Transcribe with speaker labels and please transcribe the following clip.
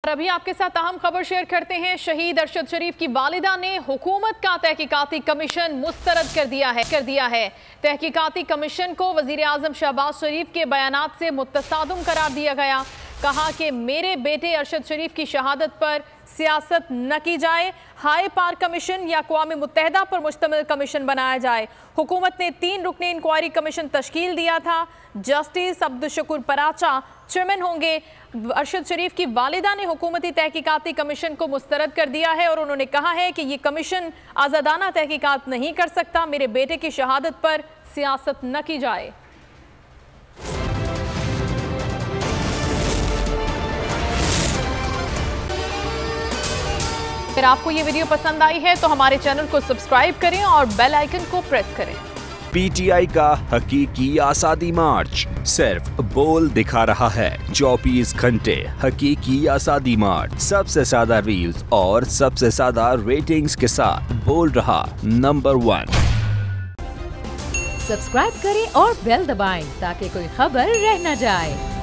Speaker 1: अभी आपके साथ अहम खबर शेयर करते हैं। शहीद अरशद शरीफ की वालिदा ने हुकूमत का तहकीकाती कमीशन मुस्तरद कर दिया है। तहकीकाती कमीशन को वजीर आजम शहबाज शरीफ के बयानात से मुतसादम करार दिया गया। कहा कि मेरे बेटे अरशद शरीफ की शहादत पर सियासत न की जाए, हाई पार कमीशन या अक़वाम मुत्तहिदा पर मुश्तमिल कमीशन बनाया जाए। हुकूमत ने 3 रुकनी इंक्वायरी कमीशन तश्कील दिया था। जस्टिस अब्दुल शकूर पराचा चेयरमैन होंगे। अरशद शरीफ की वालिदा ने हुकूमती तहकीकाती कमीशन को मुस्तरद कर दिया है और उन्होंने कहा है कि ये कमीशन आज़ादाना तहकीकात नहीं कर सकता। मेरे बेटे की शहादत पर सियासत न की जाए। अगर आपको ये वीडियो पसंद आई है तो हमारे चैनल को सब्सक्राइब करें और बेल आइकन को प्रेस करें।
Speaker 2: पीटीआई का हकीकी आज़ादी मार्च सिर्फ बोल दिखा रहा है। 24 घंटे हकीकी आज़ादी मार्च, सबसे ज्यादा रील्स और सबसे ज्यादा रेटिंग्स के साथ बोल रहा नंबर 1।
Speaker 3: सब्सक्राइब करें और बेल दबाएं ताकि कोई खबर रह न जाए।